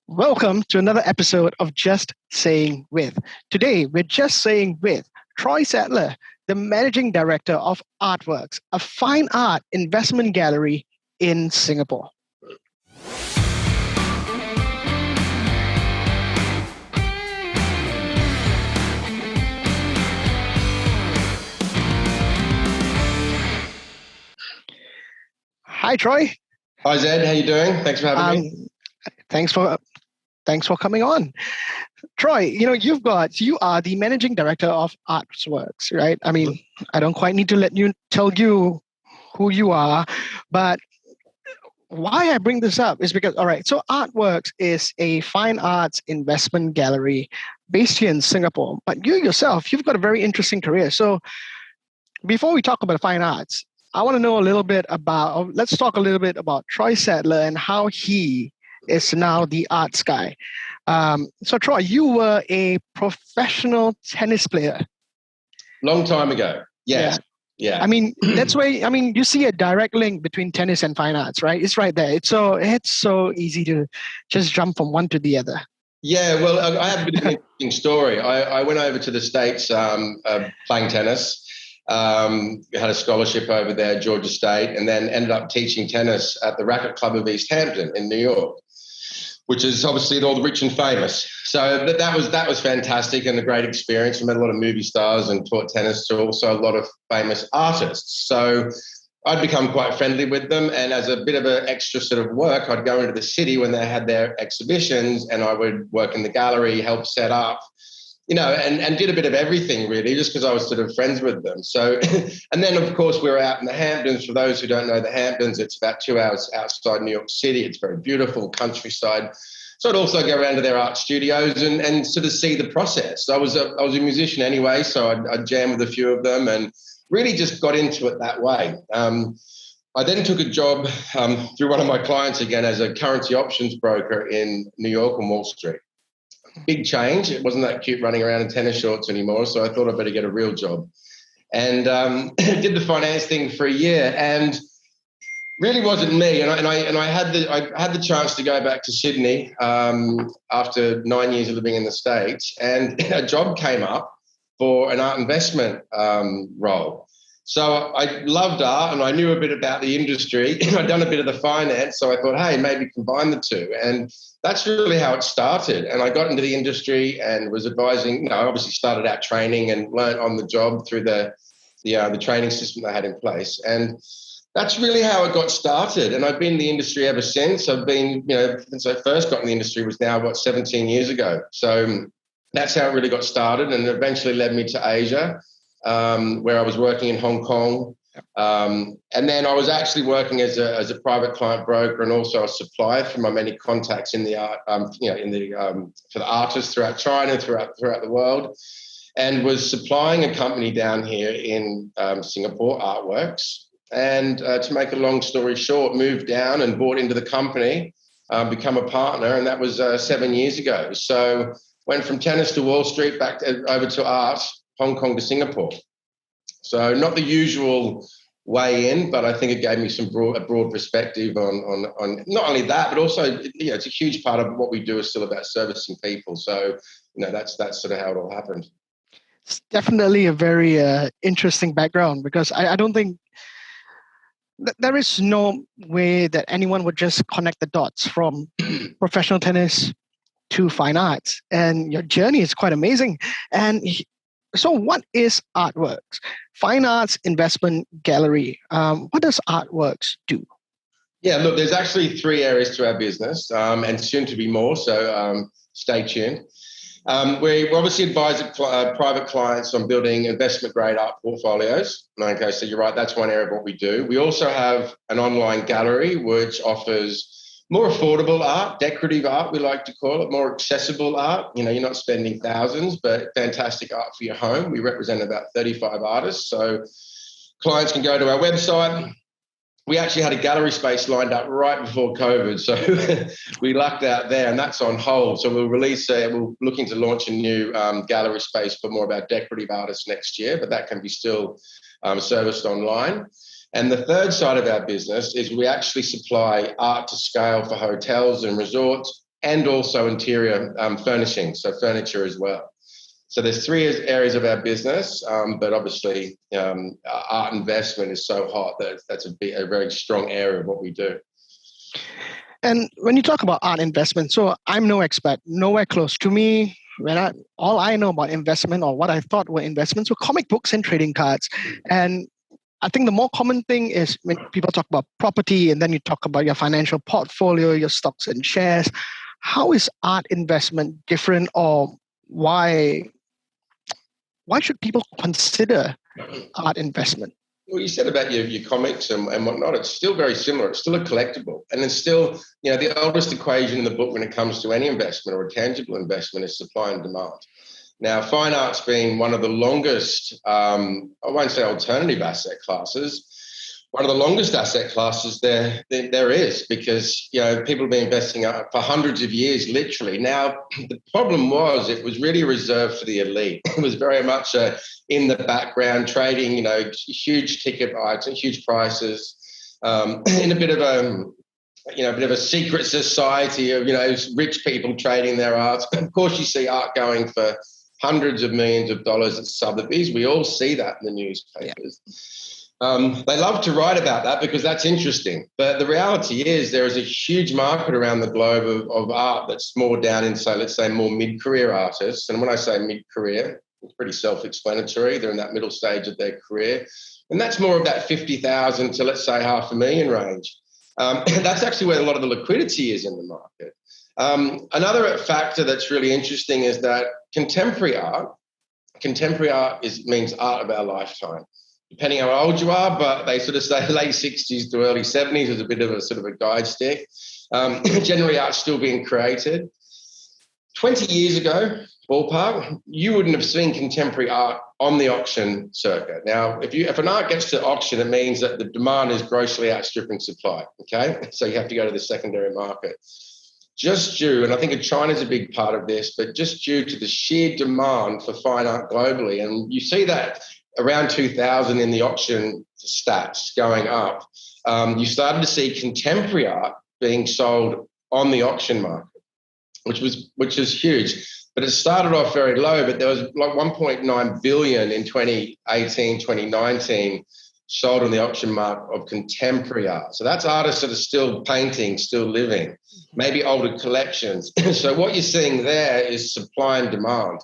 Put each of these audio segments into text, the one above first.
Welcome to another episode of Just Saying With. Today, we're just saying with Troy Sadler, the Managing Director of Artworks, a fine art investment gallery in Singapore. Hi, Troy. Hi, Zed. How you doing? Thanks for having me. Thanks for coming on. Troy, you are the managing director of Artworks, right? I mean, I don't quite need to tell you who you are, but why I bring this up is because, all right, so Artworks is a fine arts investment gallery based here in Singapore, but you yourself, you've got a very interesting career. So before we talk about fine arts, I want to know let's talk a little bit about Troy Sadler and how he is now the arts guy. So Troy, you were a professional tennis player. Long time ago. Yes. Yeah. I mean, you see a direct link between tennis and fine arts, right? It's right there. It's so easy to just jump from one to the other. Yeah, well, I have a bit of an interesting story. I went over to the States playing tennis. Had a scholarship over there, Georgia State, and then ended up teaching tennis at the Racket Club of East Hampton in New York, which is obviously all the rich and famous. So that was fantastic and a great experience. I met a lot of movie stars and taught tennis to also a lot of famous artists. So I'd become quite friendly with them. And as a bit of an extra sort of work, I'd go into the city when they had their exhibitions and I would work in the gallery, help set up, and did a bit of everything really, just because I was sort of friends with them. So, and then of course we were out in the Hamptons. For those who don't know the Hamptons, it's about 2 hours outside New York City. It's very beautiful countryside. So I'd also go around to their art studios and sort of see the process. I was a musician anyway, so I'd jam with a few of them and really just got into it that way. I then took a job through one of my clients again as a currency options broker in New York on Wall Street. Big change. It wasn't that cute running around in tennis shorts anymore, so I thought I'd better get a real job. And did the finance thing for a year, and really wasn't me. And I had the chance to go back to Sydney after 9 years of living in the States, and a job came up for an art investment role. So I loved art and I knew a bit about the industry. I'd done a bit of the finance, so I thought, hey, maybe combine the two. And that's really how it started. And I got into the industry and was advising. I obviously started out training and learned on the job through the training system they had in place. And that's really how it got started. And I've been in the industry ever since. I've been, since I first got in the industry was now, 17 years ago. So that's how it really got started and eventually led me to Asia, where I was working in Hong Kong. And then I was actually working as a private client broker and also a supplier through my many contacts in the art, for the artists throughout China and throughout the world, and was supplying a company down here in Singapore, Artworks. And to make a long story short, moved down and bought into the company, become a partner, and that was 7 years ago. So went from tennis to Wall Street, back over to art, Hong Kong to Singapore. So not the usual way in, but I think it gave me a broad perspective on not only that, but also, it's a huge part of what we do is still about servicing people. So, that's sort of how it all happened. It's definitely a very interesting background because I don't think there is no way that anyone would just connect the dots from professional tennis to fine arts. And your journey is quite amazing. And so what is Artworks? Fine Arts Investment Gallery. What does Artworks do? Yeah, look, there's actually 3 areas to our business and soon to be more, so stay tuned. We obviously advise private clients on building investment-grade art portfolios. Okay, so you're right, that's one area of what we do. We also have an online gallery which offers more affordable art, decorative art, we like to call it, more accessible art. You're not spending thousands, but fantastic art for your home. We represent about 35 artists, so clients can go to our website. We actually had a gallery space lined up right before COVID, so we lucked out there, and that's on hold. So we're looking to launch a new gallery space for more of our decorative artists next year, but that can be still serviced online. And the third side of our business is we actually supply art to scale for hotels and resorts and also interior furnishing, so furniture as well. So there's three areas of our business, but obviously art investment is so hot that that's a very strong area of what we do. And when you talk about art investment, so I'm no expert, nowhere close. To me, all I know about investment, or what I thought were investments, were comic books and trading cards. And I think the more common thing is when people talk about property, and then you talk about your financial portfolio, your stocks and shares. How is art investment different, or why should people consider art investment? Well, you said about your comics and whatnot, it's still very similar. It's still a collectible. And it's still, the oldest equation in the book when it comes to any investment or a tangible investment is supply and demand. Now, fine art's been one of the longest, I won't say alternative asset classes, one of the longest asset classes there is, because people have been investing for hundreds of years, literally. Now, the problem was it was really reserved for the elite. It was very much in the background, trading, huge ticket items, huge prices, in a bit of a secret society of rich people trading their art. Of course, you see art going for hundreds of millions of dollars at Sotheby's. We all see that in the newspapers. Yeah. They love to write about that because that's interesting. But the reality is there is a huge market around the globe of art that's more down in, let's say, more mid-career artists. And when I say mid-career, it's pretty self-explanatory. They're in that middle stage of their career. And that's more of that 50,000 to, let's say, 500,000 range. That's actually where a lot of the liquidity is in the market. Another factor that's really interesting is that contemporary art means art of our lifetime. Depending how old you are, but they sort of say late 60s to early 70s as a bit of a sort of a guide stick. Generally, art's still being created. 20 years ago, ballpark, you wouldn't have seen contemporary art on the auction circuit. Now, if an art gets to auction, it means that the demand is grossly outstripping supply, okay? So you have to go to the secondary market. Just due, and I think China's a big part of this, but just due to the sheer demand for fine art globally, and you see that around 2000 in the auction stats going up, you started to see contemporary art being sold on the auction market, which is huge. But it started off very low, but there was like 1.9 billion in 2018, 2019 sold on the auction market of contemporary art. So that's artists that are still painting, still living, maybe older collections. So what you're seeing there is supply and demand.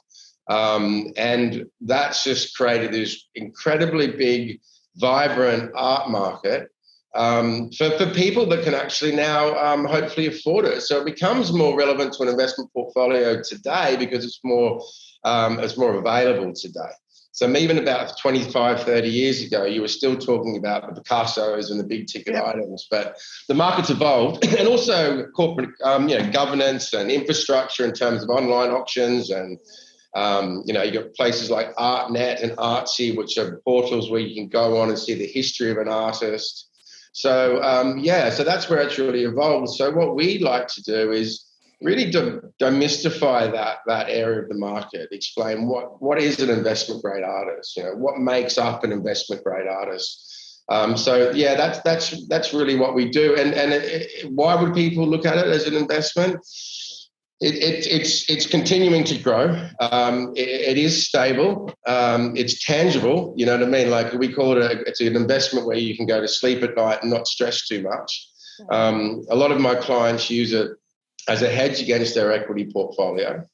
And that's just created this incredibly big, vibrant art market for people that can actually now hopefully afford it. So it becomes more relevant to an investment portfolio today because it's more available today. So even about 25, 30 years ago, you were still talking about the Picassos and the big ticket items, but the market's evolved, and also corporate governance and infrastructure in terms of online auctions, and you got places like ArtNet and Artsy, which are portals where you can go on and see the history of an artist. So so that's where it's really evolved. So what we like to do is really demystify that area of the market, explain what is an investment grade artist, what makes up an investment grade artist. That's really what we do. And why would people look at it as an investment? It's continuing to grow. It is stable. It's tangible. You know what I mean? Like we call it, it's an investment where you can go to sleep at night and not stress too much. A lot of my clients use it as a hedge against their equity portfolio.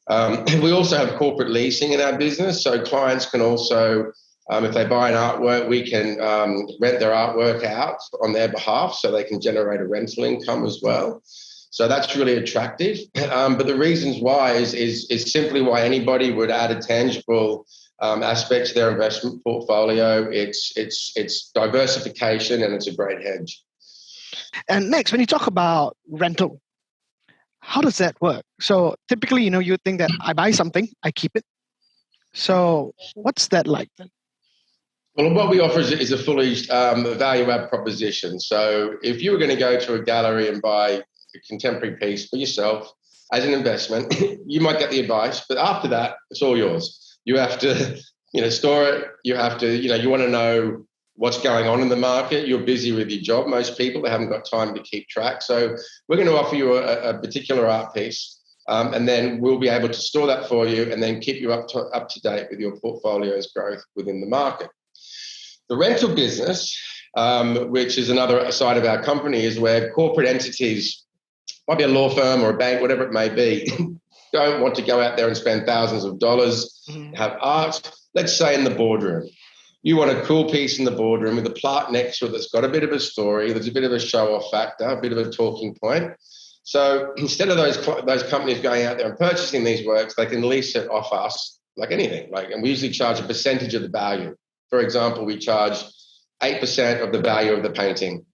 We also have corporate leasing in our business. So clients can also, if they buy an artwork, we can rent their artwork out on their behalf so they can generate a rental income as well. So that's really attractive. But the reasons why is simply why anybody would add a tangible aspect to their investment portfolio. It's diversification, and it's a great hedge. And next, when you talk about rental, how does that work? So typically, you think that I buy something, I keep it. So what's that like then? Well, what we offer is a fully value-add proposition. So if you were going to go to a gallery and buy a contemporary piece for yourself as an investment, you might get the advice, but after that, it's all yours. You have to, store it. You have to, you want to know what's going on in the market. You're busy with your job. Most people, they haven't got time to keep track. So we're going to offer you a particular art piece, and then we'll be able to store that for you and then keep you up to date with your portfolio's growth within the market. The rental business, which is another side of our company, is where corporate entities, might be a law firm or a bank, whatever it may be, don't want to go out there and spend thousands of dollars, have art, let's say in the boardroom. You want a cool piece in the boardroom with a plaque next to it that's got a bit of a story, there's a bit of a show-off factor, a bit of a talking point. So instead of those companies going out there and purchasing these works, they can lease it off us like anything. And we usually charge a percentage of the value. For example, we charge 8% of the value of the painting.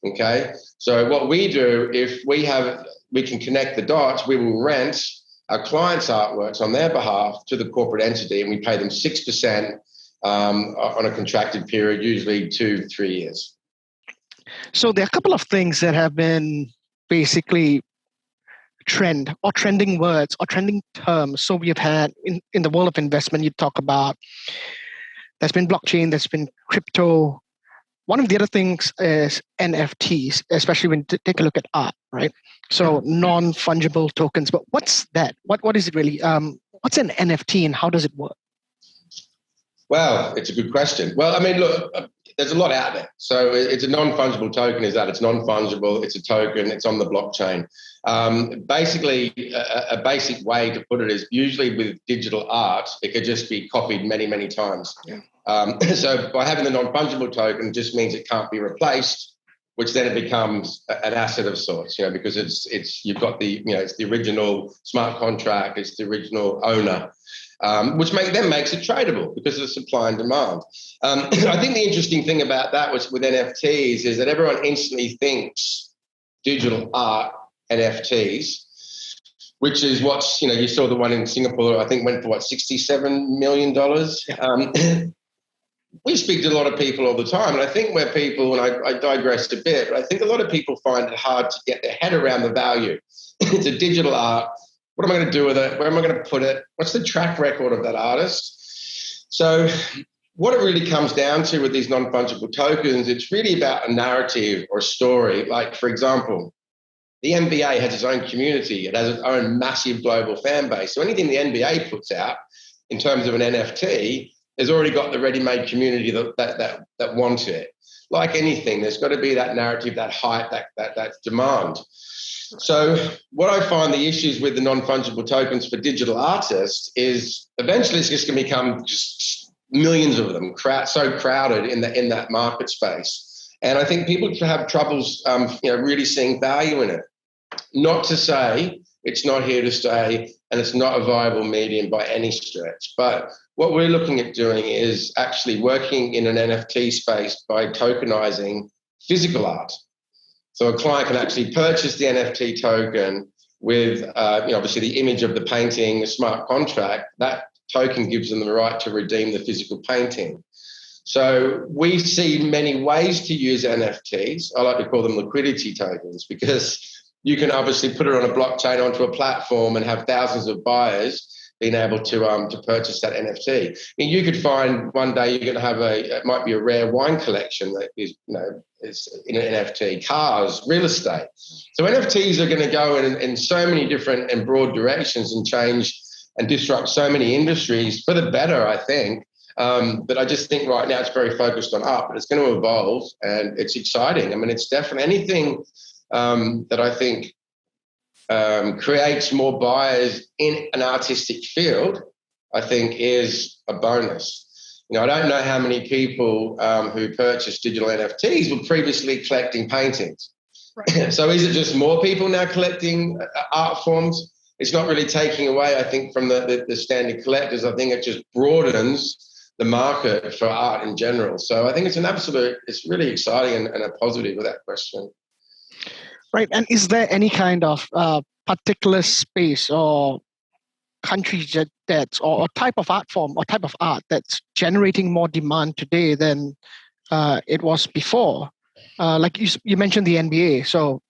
Okay, so what we do, if we can connect the dots, we will rent our clients' artworks on their behalf to the corporate entity, and we pay them 6% on a contracted period, usually 2 to 3 years. So there are a couple of things that have been basically trending words or trending terms. So we have had in the world of investment, you talk about there's been blockchain, there's been crypto. One of the other things is NFTs, especially when you take a look at art, right? So non-fungible tokens. But what's that? What is it really? What's an NFT and how does it work? Well, it's a good question. Well, I mean, look, there's a lot out there. So it's a non-fungible token is that it's non-fungible, it's a token, it's on the blockchain. Basically, a basic way to put it is usually with digital art, it could just be copied many, many times. Yeah. So by having the non-fungible token just means it can't be replaced, which then it becomes an asset of sorts, because it's you've got it's the original smart contract, it's the original owner. Which makes it tradable because of supply and demand. I think the interesting thing about that with NFTs is that everyone instantly thinks digital art NFTs, which is what's, you saw the one in Singapore, I think went for $67 million. We speak to a lot of people all the time, and I think where people, and I digressed a bit, but I think a lot of people find it hard to get their head around the value. It's a digital art. What am I going to do with it? Where am I going to put it? What's the track record of that artist? So what it really comes down to with these non-fungible tokens, it's really about a narrative or a story. Like, for example, the NBA has its own community. It has its own massive global fan base. So anything the NBA puts out in terms of an NFT has already got the ready-made community that wants it. Like anything, there's got to be that narrative, that hype, that demand. So what I find the issues with the non-fungible tokens for digital artists is eventually it's just going to become just millions of them, so crowded in that market space. And I think people have troubles, really seeing value in it. Not to say it's not here to stay and it's not a viable medium by any stretch, but what we're looking at doing is actually working in an NFT space by tokenizing physical art. So a client can actually purchase the NFT token with, obviously the image of the painting, a smart contract. That token gives them the right to redeem the physical painting. So we see many ways to use NFTs. I like to call them liquidity tokens because you can obviously put it on a blockchain onto a platform and have thousands of buyers being able to purchase that NFT. I mean, you could find one day you're going to have it might be a rare wine collection that is, is in an NFT, cars, real estate. So NFTs are going to go in so many different and broad directions and change and disrupt so many industries for the better, I think. But I just think right now it's very focused on art, but it's going to evolve and it's exciting. I mean, it's definitely anything that I think creates more buyers in an artistic field, I think is a bonus. I don't know how many people who purchased digital NFTs were previously collecting paintings. Right. So is it just more people now collecting art forms? It's not really taking away, I think, from the standard collectors. I think it just broadens the market for art in general. So I think it's really exciting and a positive with that question. Right. And is there any kind of particular space or country that's or type of art form or type of art that's generating more demand today than it was before? Like you mentioned the NBA. So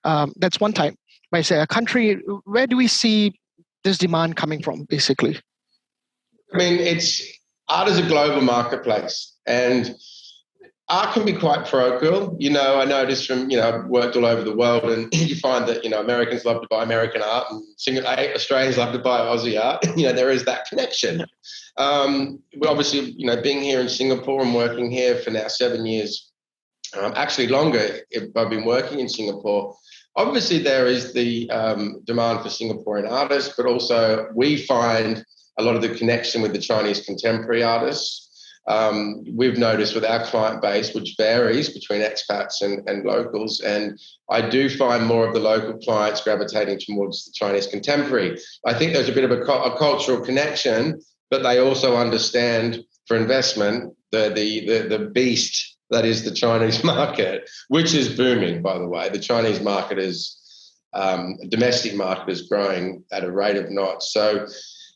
that's one type. But I say a country, where do we see this demand coming from, basically? I mean, art is a global marketplace. And art can be quite parochial. I noticed from, I've worked all over the world, and you find that, Americans love to buy American art and Australians love to buy Aussie art. There is that connection. But obviously, being here in Singapore and working here for now 7 years, actually longer if I've been working in Singapore. Obviously, there is the demand for Singaporean artists, but also we find a lot of the connection with the Chinese contemporary artists. We've noticed with our client base, which varies between expats and locals, and I do find more of the local clients gravitating towards the Chinese contemporary. I think there's a bit of a cultural connection, but they also understand for investment the beast that is the Chinese market, which is booming, by the way. The Chinese market domestic market is growing at a rate of knots. So,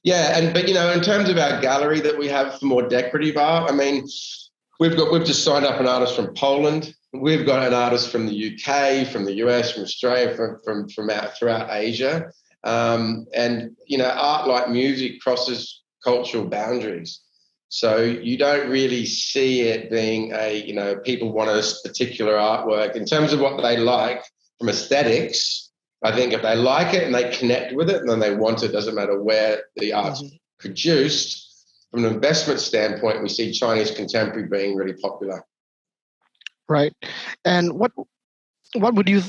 yeah, but in terms of our gallery that we have for more decorative art, I mean, we've just signed up an artist from Poland. We've got an artist from the UK, from the US, from Australia, from throughout Asia. And art like music crosses cultural boundaries. So you don't really see it being people want a particular artwork in terms of what they like from aesthetics. I think if they like it and they connect with it and then they want it, doesn't matter where the art's produced. From an investment standpoint, we see Chinese contemporary being really popular. Right. And what would you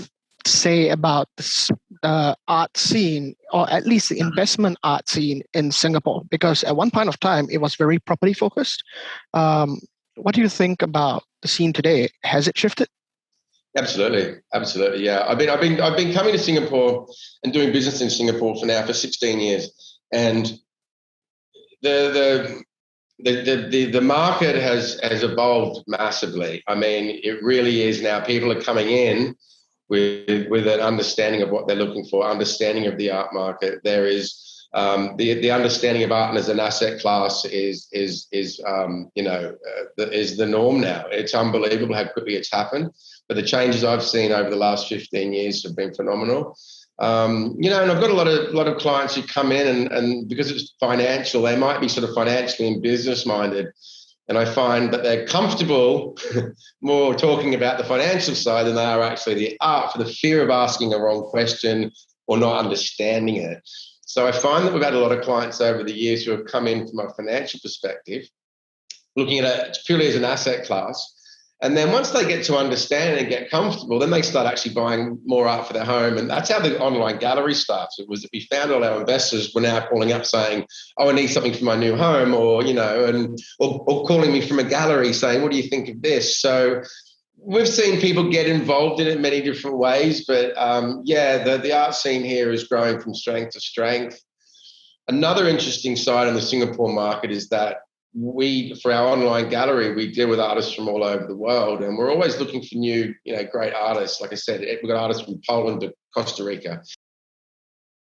say about this art scene, or at least the investment art scene in Singapore? Because at one point of time, it was very property focused. What do you think about the scene today? Has it shifted? Absolutely, yeah. I've been coming to Singapore and doing business in Singapore for 16 years, and the market has evolved massively. I mean, it really is now. People are coming in with an understanding of what they're looking for, understanding of the art market. There is the understanding of art as an asset class is the norm now. It's unbelievable how quickly it's happened. But the changes I've seen over the last 15 years have been phenomenal. And I've got a lot of clients who come in and because it's financial, they might be sort of financially and business minded. And I find that they're comfortable more talking about the financial side than they are actually the art, for the fear of asking a wrong question or not understanding it. So I find that we've had a lot of clients over the years who have come in from a financial perspective, looking at it purely as an asset class. And then once they get to understand and get comfortable, then they start actually buying more art for their home. And that's how the online gallery starts. It was that we found all our investors were now calling up saying, oh, I need something for my new home, or calling me from a gallery saying, what do you think of this? So we've seen people get involved in it many different ways. But the art scene here is growing from strength to strength. Another interesting side in the Singapore market is that for our online gallery, we deal with artists from all over the world, and we're always looking for new, great artists. Like I said, we've got artists from Poland to Costa Rica.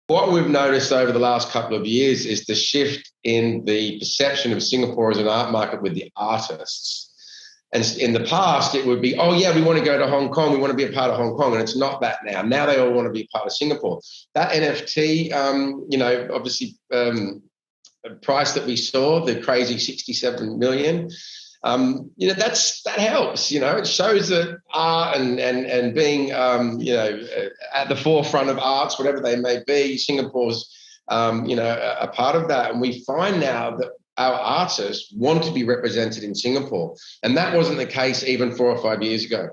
What we've noticed over the last couple of years is the shift in the perception of Singapore as an art market with the artists. And in the past, it would be, oh, yeah, we want to go to Hong Kong. We want to be a part of Hong Kong. And it's not that now. Now they all want to be a part of Singapore. That NFT, obviously, price that we saw, the crazy 67 million, that helps. It shows that art and being at the forefront of arts, whatever they may be, Singapore's a part of that. And we find now that our artists want to be represented in Singapore, and that wasn't the case even 4 or 5 years ago.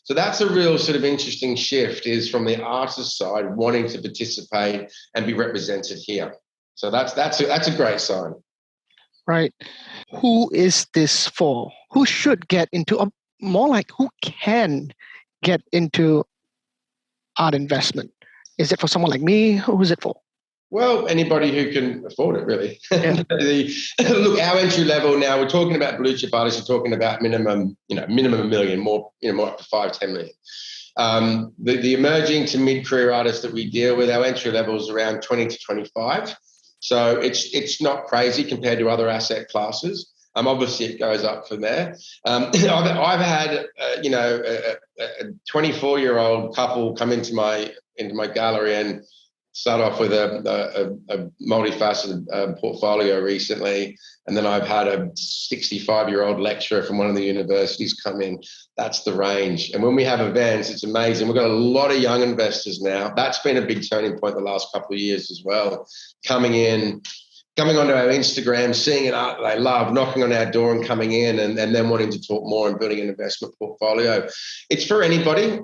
So that's a real sort of interesting shift, is from the artist side wanting to participate and be represented here. So that's a great sign. Right. Who is this for? Who should get into, more like who can get into art investment? Is it for someone like me? Who is it for? Well, anybody who can afford it, really. Yeah. Look, our entry level now, we're talking about blue chip artists, we're talking about minimum $1 million, more up to 5-10 million. The emerging to mid-career artists that we deal with, our entry level is around 20 to 25. So it's not crazy compared to other asset classes. Obviously, it goes up from there. I've had a 24-year-old couple come into my gallery and Start off with a multifaceted portfolio recently, and then I've had a 65-year-old lecturer from one of the universities come in. That's the range. And when we have events, it's amazing. We've got a lot of young investors now. That's been a big turning point the last couple of years as well. Coming onto our Instagram, seeing an art that they love, knocking on our door and coming in, and then wanting to talk more and building an investment portfolio. It's for anybody.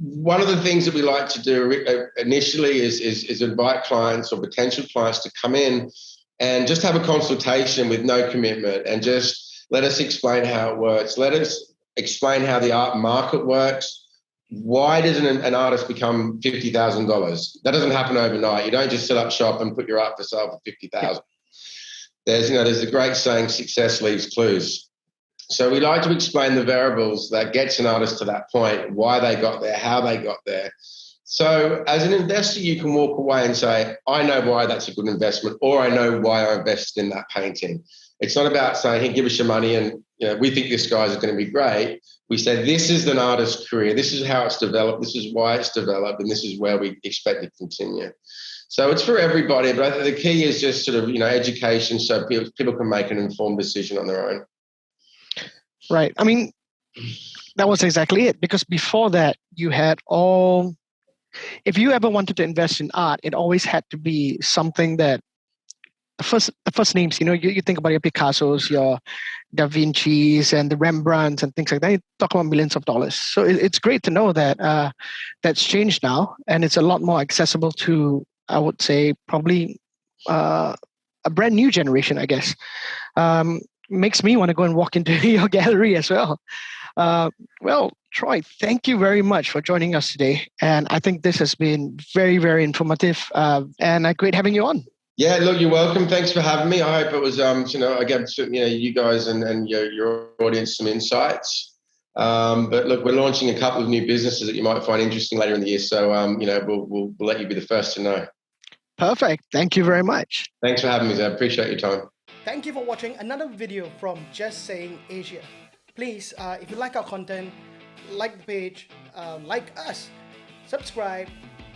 One of the things that we like to do initially is invite clients or potential clients to come in and just have a consultation with no commitment, and just let us explain how it works. Let us explain how the art market works. Why doesn't an artist become $50,000? That doesn't happen overnight. You don't just set up shop and put your art for sale for $50,000. There's a great saying, success leaves clues. So we like to explain the variables that gets an artist to that point, why they got there, how they got there. So as an investor, you can walk away and say, I know why that's a good investment, or I know why I invested in that painting. It's not about saying, hey, give us your money and we think this guy's going to be great. We say, this is an artist's career. This is how it's developed. This is why it's developed. And this is where we expect to continue. So it's for everybody. But I think the key is just sort of, education, so people can make an informed decision on their own. Right. I mean, that was exactly it. Because before that, you had if you ever wanted to invest in art, it always had to be something that the first names, you think about your Picassos, your Da Vinci's and the Rembrandts and things like that. You talk about millions of dollars. So it's great to know that that's changed now, and it's a lot more accessible to, I would say, probably a brand new generation, I guess. Makes me want to go and walk into your gallery as well. Well, Troy, thank you very much for joining us today. And I think this has been very, very informative and great having you on. Yeah, look, you're welcome. Thanks for having me. I hope it was, I gave you guys and your audience some insights. But look, we're launching a couple of new businesses that you might find interesting later in the year. So, we'll let you be the first to know. Perfect. Thank you very much. Thanks for having me, Zab. Appreciate your time. Thank you for watching another video from Just Saying Asia. Please, if you like our content, like the page, like us, subscribe,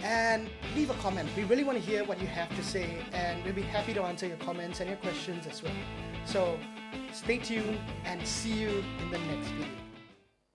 and leave a comment. We really want to hear what you have to say, and we'll be happy to answer your comments and your questions as well. So stay tuned and see you in the next video.